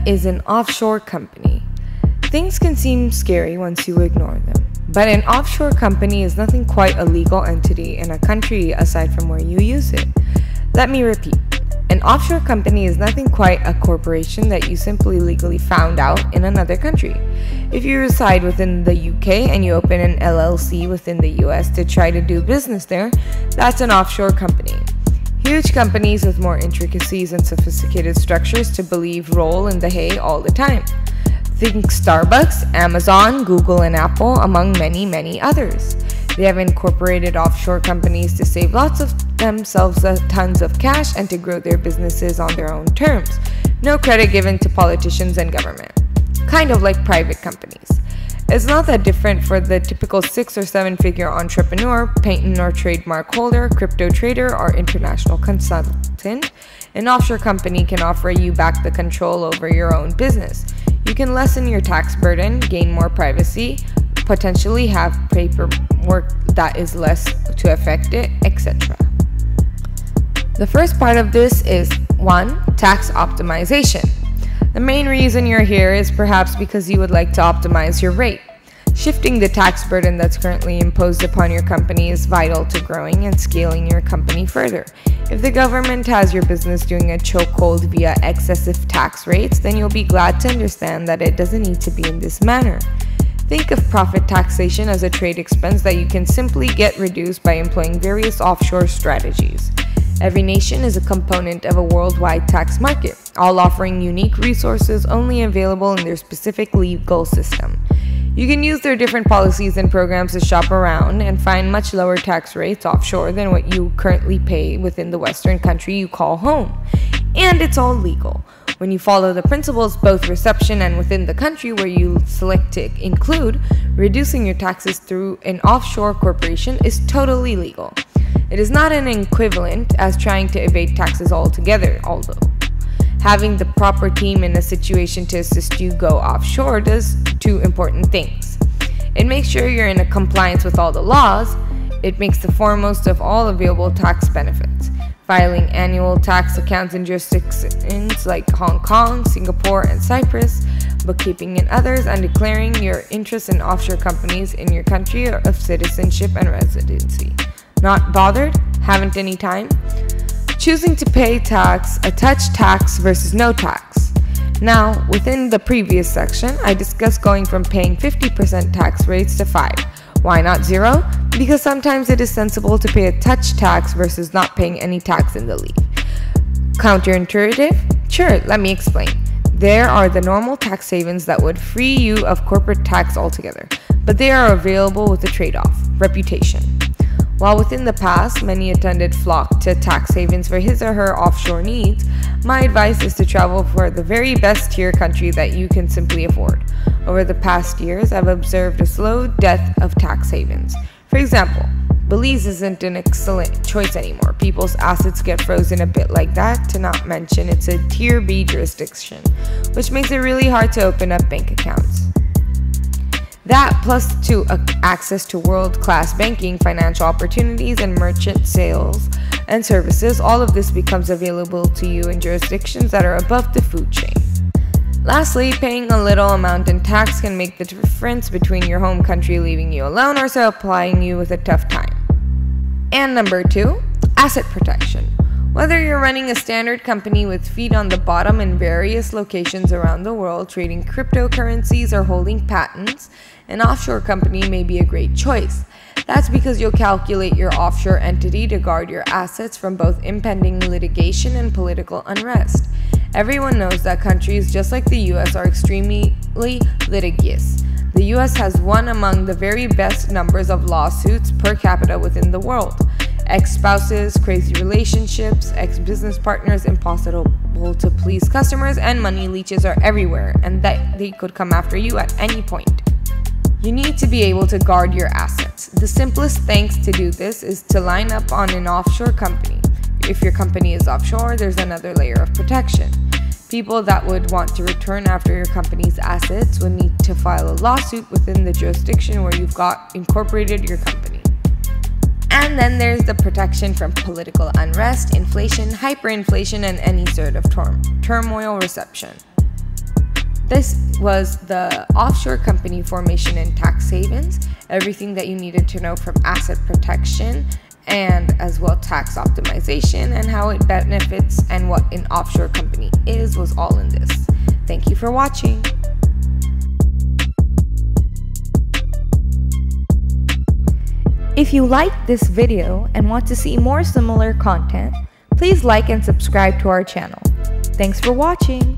is an offshore company? Things can seem scary once you ignore them, but an offshore company is nothing quite a legal entity in a country aside from where you use it. Let me repeat. An offshore company is nothing quite a corporation that you simply legally found out in another country. If you reside within the UK and you open an LLC within the US to try to do business there, that's an offshore company. Huge companies with more intricacies and sophisticated structures to believe roll in the hay all the time. Think Starbucks, Amazon, Google, and Apple, among many, many others. They have incorporated offshore companies to save lots of themselves tons of cash and to grow their businesses on their own terms. No credit given to politicians and government. Kind of like private companies. It's not that different for the typical 6 or 7 figure entrepreneur, patent or trademark holder, crypto trader, or international consultant. An offshore company can offer you back the control over your own business. You can lessen your tax burden, gain more privacy, potentially have paperwork that is less to affect it, etc. The first part of this is 1. Tax optimization. The main reason you're here is perhaps because you would like to optimize your rate. Shifting the tax burden that's currently imposed upon your company is vital to growing and scaling your company further. If the government has your business doing a chokehold via excessive tax rates, then you'll be glad to understand that it doesn't need to be in this manner. Think of profit taxation as a trade expense that you can simply get reduced by employing various offshore strategies. Every nation is a component of a worldwide tax market, all offering unique resources only available in their specific legal system. You can use their different policies and programs to shop around and find much lower tax rates offshore than what you currently pay within the Western country you call home. And it's all legal. When you follow the principles both reception and within the country where you select to include, reducing your taxes through an offshore corporation is totally legal. It is not an equivalent as trying to evade taxes altogether, although having the proper team in a situation to assist you go offshore does 2 important things. It makes sure you're in compliance with all the laws. It makes the foremost of all available tax benefits. Filing annual tax accounts in jurisdictions like Hong Kong, Singapore, and Cyprus, bookkeeping in others, and declaring your interest in offshore companies in your country of citizenship and residency. Not bothered? Haven't any time? Choosing to pay tax, a touch tax versus no tax. Now, within the previous section, I discussed going from paying 50% tax rates to 5. Why not 0? Because sometimes it is sensible to pay a touch tax versus not paying any tax in the leave. Counterintuitive? Sure, let me explain. There are the normal tax havens that would free you of corporate tax altogether, but they are available with a trade-off: reputation. While within the past, many attended flocked to tax havens for his or her offshore needs, my advice is to travel for the very best tier country that you can simply afford. Over the past years, I've observed a slow death of tax havens. For example, Belize isn't an excellent choice anymore. People's assets get frozen a bit like that, to not mention it's a Tier B jurisdiction, which makes it really hard to open up bank accounts. That, plus to access to world-class banking, financial opportunities, and merchant sales and services, all of this becomes available to you in jurisdictions that are above the food chain. Lastly, paying a little amount in tax can make the difference between your home country leaving you alone or supplying you with a tough time. And number 2, asset protection. Whether you're running a standard company with feet on the bottom in various locations around the world trading cryptocurrencies or holding patents, an offshore company may be a great choice. That's because you'll calculate your offshore entity to guard your assets from both impending litigation and political unrest. Everyone knows that countries just like the US are extremely litigious. The US has one among the very best numbers of lawsuits per capita within the world. Ex-spouses, crazy relationships, ex-business partners, impossible to please customers, and money leeches are everywhere, and that they could come after you at any point. You need to be able to guard your assets. The simplest things to do this is to line up on an offshore company. If your company is offshore, there's another layer of protection. People that would want to return after your company's assets would need to file a lawsuit within the jurisdiction where you've got incorporated your company. And then there's the protection from political unrest, inflation, hyperinflation, and any sort of turmoil reception. This was the offshore company formation and tax havens, everything that you needed to know from asset protection and as well tax optimization and how it benefits and what an offshore company is was all in this. Thank you for watching. If you liked this video and want to see more similar content, please like and subscribe to our channel. Thanks for watching.